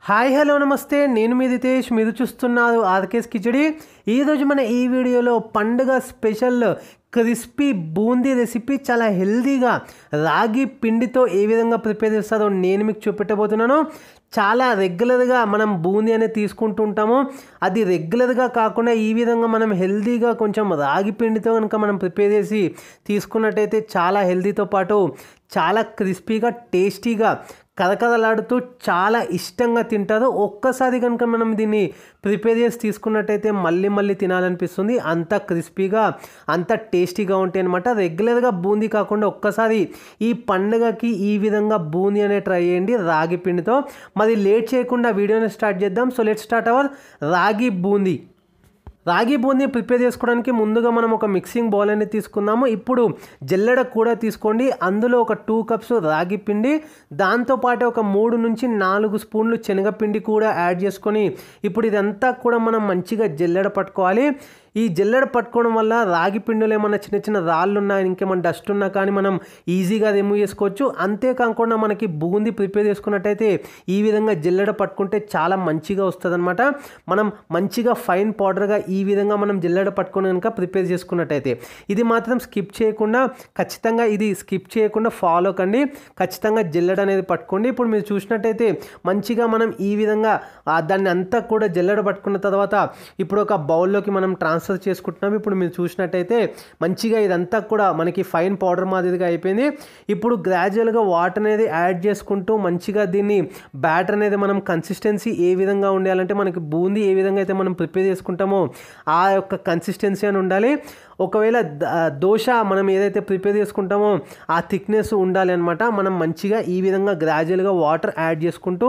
Hi hello నమస్తే, నేను మీ దితేష్. మీరు చూస్తున్నారు ఆర్కేస్ కిచడి. ఈరోజు మన ఈ వీడియోలో పండుగ స్పెషల్ క్రిస్పీ బూందీ రెసిపీ చాలా హెల్తీగా రాగి పిండితో ఏ విధంగా ప్రిపేర్ చేస్తారో నేను మీకు చూపెట్టబోతున్నాను. చాలా రెగ్యులర్గా మనం బూందీ అనేది తీసుకుంటూ ఉంటాము. అది రెగ్యులర్గా కాకుండా ఈ విధంగా మనం హెల్తీగా కొంచెం రాగి పిండితో కనుక మనం ప్రిపేర్ చేసి తీసుకున్నట్టయితే చాలా హెల్తీతో పాటు చాలా క్రిస్పీగా టేస్టీగా కరకరలాడుతూ చాలా ఇష్టంగా తింటారు. ఒక్కసారి కనుక మనం దీన్ని ప్రిపేర్ చేసి తీసుకున్నట్టయితే మళ్ళీ మళ్ళీ తినాలనిపిస్తుంది. అంత క్రిస్పీగా అంత టేస్టీగా ఉంటాయి అనమాట. రెగ్యులర్గా బూందీ కాకుండా ఒక్కసారి ఈ పండుగకి ఈ విధంగా బూందీ అనే ట్రై చేయండి రాగి పిండితో. మరి లేట్ చేయకుండా వీడియోని స్టార్ట్ చేద్దాం. సో లెట్స్ స్టార్ట్ అవర్ రాగి బూందీ. రాగి బూందీ ప్రిపేర్ చేసుకోవడానికి ముందుగా మనం ఒక మిక్సింగ్ బౌల్ అనేది తీసుకుందాము. ఇప్పుడు జల్లెడ కూడా తీసుకోండి. అందులో ఒక 2 కప్స్ రాగి పిండి, దాంతోపాటు ఒక 3 నుంచి 4 స్పూన్లు శనగపిండి కూడా యాడ్ చేసుకొని ఇప్పుడు ఇదంతా కూడా మనం మంచిగా జల్లెడ పట్టుకోవాలి. ఈ జల్లెడ పట్టుకోవడం వల్ల రాగి పిండిలో ఏమన్నా చిన్న చిన్న రాళ్ళు ఉన్నా, ఇంకేమైనా డస్ట్ ఉన్నా కానీ మనం ఈజీగా రిమూవ్ చేసుకోవచ్చు. అంతేకాకుండా మనకి బూందీ ప్రిపేర్ చేసుకున్నట్టయితే ఈ విధంగా జల్లెడ పట్టుకుంటే చాలా మంచిగా వస్తుంది అనమాట. మనం మంచిగా ఫైన్ పౌడర్గా ఈ విధంగా మనం జల్లెడ పట్టుకొని కనుక ప్రిపేర్ చేసుకున్నట్టయితే ఇది మాత్రం స్కిప్ చేయకుండా ఖచ్చితంగా ఇది స్కిప్ చేయకుండా ఫాలో కండి. ఖచ్చితంగా జల్లెడ అనేది పట్టుకోండి. ఇప్పుడు మీరు చూసినట్టయితే మంచిగా మనం ఈ విధంగా దాన్ని అంతా కూడా జల్లెడ పట్టుకున్న తర్వాత ఇప్పుడు ఒక బౌల్లోకి మనం ట్రాన్స్ఫర్ చేసుకుంటున్నాం. ఇప్పుడు మీరు చూసినట్టయితే మంచిగా ఇదంతా కూడా మనకి ఫైన్ పౌడర్ మాదిరిగా అయిపోయింది. ఇప్పుడు గ్రాడ్యువల్గా వాటర్ అనేది యాడ్ చేసుకుంటూ మంచిగా దీన్ని బ్యాటర్ అనేది మనం కన్సిస్టెన్సీ ఏ విధంగా ఉండాలంటే మనకి బూందీ ఏ విధంగా అయితే మనం ప్రిపేర్ చేసుకుంటామో ఆ యొక్క కన్సిస్టెన్సీ అని ఉండాలి. ఒకవేళ దోశ మనం ఏదైతే ప్రిపేర్ చేసుకుంటామో ఆ థిక్నెస్ ఉండాలి అనమాట. మనం మంచిగా ఈ విధంగా గ్రాడ్యువల్గా వాటర్ యాడ్ చేసుకుంటూ,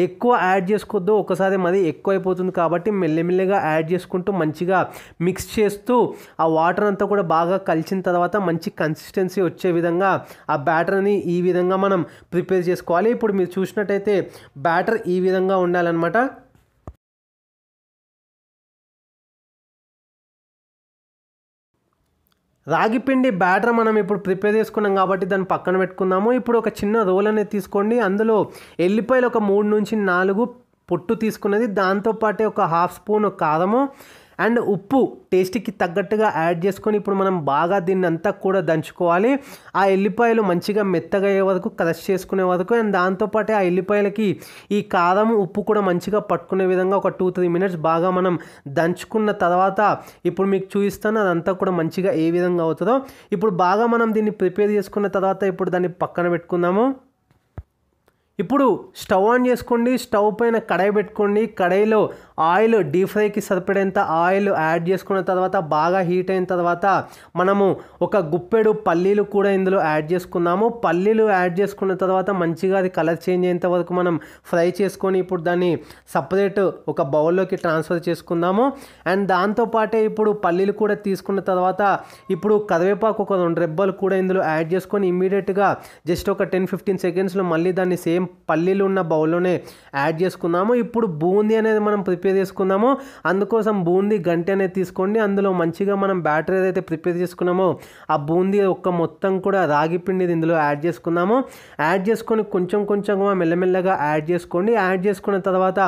ఎక్కువ యాడ్ చేసుకోవద్దు, ఒకసారి మరి ఎక్కువ అయిపోతుంది కాబట్టి మెల్లమెల్లగా యాడ్ చేసుకుంటూ మంచిగా మిక్స్ చేస్తూ ఆ వాటర్ అంతా కూడా బాగా కలిసిన తర్వాత మంచి కన్సిస్టెన్సీ వచ్చే విధంగా ఆ బ్యాటర్ని ఈ విధంగా మనం ప్రిపేర్ చేసుకోవాలి. ఇప్పుడు మీరు చూసినట్టయితే బ్యాటర్ ఈ విధంగా ఉండాలన్నమాట. రాగి పిండి బ్యాటర్ మనం ఇప్పుడు ప్రిపేర్ చేసుకున్నాం కాబట్టి దాన్ని పక్కన పెట్టుకుందాము. ఇప్పుడు ఒక చిన్న రోల్ అనేది తీసుకోండి. అందులో ఎల్లిపాయలు ఒక 3 నుంచి 4 పొట్టు తీసుకున్నది, దాంతోపాటే ఒక 1/2 స్పూన్ కారము అండ్ ఉప్పు టేస్ట్కి తగ్గట్టుగా యాడ్ చేసుకొని ఇప్పుడు మనం బాగా దీన్ని అంతా కూడా దంచుకోవాలి. ఆ ఎల్లిపాయలు మంచిగా మెత్తగా అయ్యే వరకు క్రష్ చేసుకునే వరకు, అండ్ దాంతోపాటే ఆ ఎల్లిపాయలకి ఈ కారం ఉప్పు కూడా మంచిగా పట్టుకునే విధంగా ఒక 2-3 మినిట్స్ బాగా మనం దంచుకున్న తర్వాత ఇప్పుడు మీకు చూపిస్తాను అదంతా కూడా మంచిగా ఏ విధంగా అవుతుందో. ఇప్పుడు బాగా మనం దీన్ని ప్రిపేర్ చేసుకున్న తర్వాత ఇప్పుడు దాన్ని పక్కన పెట్టుకుందాము. ఇప్పుడు స్టవ్ ఆన్ చేసుకోండి. స్టవ్ పైన కడాయి పెట్టుకోండి. కడాయిలో ఆయిల్ డీప్ ఫ్రైకి సరిపడేంత ఆయిల్ యాడ్ చేసుకున్న తర్వాత బాగా హీట్ అయిన తర్వాత మనము ఒక గుప్పెడు పల్లీలు కూడా ఇందులో యాడ్ చేసుకుందాము. పల్లీలు యాడ్ చేసుకున్న తర్వాత మంచిగా అది కలర్ చేంజ్ అయ్యేంత వరకు మనం ఫ్రై చేసుకొని ఇప్పుడు దాన్ని సపరేట్ ఒక బౌల్లోకి ట్రాన్స్ఫర్ చేసుకుందాము. అండ్ దాంతోపాటే ఇప్పుడు పల్లీలు కూడా తీసుకున్న తర్వాత ఇప్పుడు కరివేపాకు ఒక 2 రెబ్బలు కూడా ఇందులో యాడ్ చేసుకొని ఇమ్మీడియట్గా జస్ట్ ఒక 10-15 సెకండ్స్లో మళ్ళీ దాన్ని సేమ్ పల్లీలు ఉన్న బౌల్లోనే యాడ్ చేసుకుందాము. ఇప్పుడు బూందీ అనేది మనం ప్రిపేర్ చేసుకుందాము. అందుకోసం బూందీ గంటె అనేది తీసుకోండి. అందులో మంచిగా మనం బ్యాటర్ ఏదైతే ప్రిపేర్ చేసుకున్నామో ఆ బూందీ మొత్తం కూడా రాగి పిండి ఇందులో యాడ్ చేసుకుందాము. యాడ్ చేసుకొని కొంచెం కొంచెంగా మెల్లమెల్లగా యాడ్ చేసుకోండి. యాడ్ చేసుకున్న తర్వాత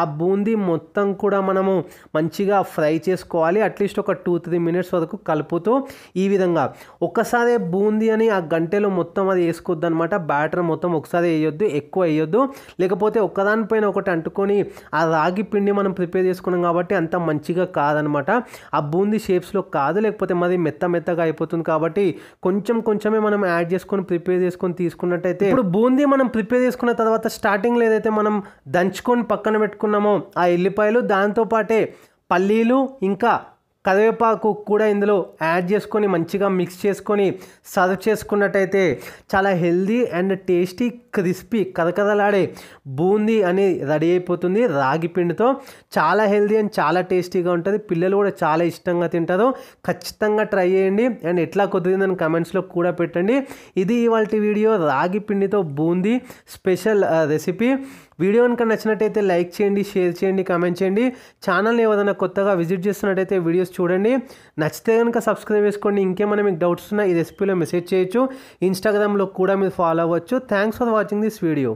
ఆ బూందీ మొత్తం కూడా మనము మంచిగా ఫ్రై చేసుకోవాలి. అట్లీస్ట్ ఒక 2-3 మినిట్స్ వరకు కలుపుతూ ఈ విధంగా ఒక్కసారి బూందీ అని ఆ గంటెలో మొత్తం అది వేసుకోవద్దు అనమాట. బ్యాటర్ మొత్తం ఒకసారి వేయొద్దు, ఎక్కువ వేయొద్దు, లేకపోతే ఒక్కదానిపైన ఒకటి అంటుకొని ఆ రాగి పిండి మనం ప్రిపేర్ చేసుకున్నాం కాబట్టి అంత మంచిగా కాదనమాట. ఆ బూందీ షేప్స్లో కాదు, లేకపోతే మరి మెత్తగా అయిపోతుంది. కాబట్టి కొంచెం కొంచెమే మనం యాడ్ చేసుకొని ప్రిపేర్ చేసుకొని తీసుకున్నట్టయితే ఇప్పుడు బూందీ మనం ప్రిపేర్ చేసుకున్న తర్వాత స్టార్టింగ్లో ఏదైతే మనం దంచుకొని పక్కన పెట్టుకున్నామో ఆ ఎల్లిపాయలు, దాంతోపాటే పల్లీలు ఇంకా కరివేపాకు కూడా ఇందులో యాడ్ చేసుకొని మంచిగా మిక్స్ చేసుకొని సర్వ్ చేసుకున్నట్టయితే చాలా హెల్దీ అండ్ టేస్టీ క్రిస్పీ కరకరలాడే బూందీ అని రెడీ అయిపోతుంది రాగి పిండితో. చాలా హెల్దీ అండ్ చాలా టేస్టీగా ఉంటుంది. పిల్లలు కూడా చాలా ఇష్టంగా తింటారు. ఖచ్చితంగా ట్రై చేయండి అండ్ ఎట్లా కుదిరిందని కమెంట్స్లో కూడా పెట్టండి. ఇది ఇవాల్టి వీడియో రాగి పిండితో బూందీ స్పెషల్ రెసిపీ. వీడియో కనుక నచ్చినట్టయితే లైక్ చేయండి, షేర్ చేయండి, కామెంట్ చేయండి. ఛానల్ని ఏదైనా కొత్తగా విజిట్ చేస్తున్నట్టయితే వీడియోస్ చూడండి. నచ్చితే కనుక సబ్స్క్రైబ్ చేసుకోండి. ఇంకేమైనా మీకు డౌట్స్ ఉన్నా ఈ రెసిపీలో మెసేజ్ చేయొచ్చు. ఇన్స్టాగ్రామ్లో కూడా మీరు ఫాలో అవ్వచ్చు. Thanks for watching this video.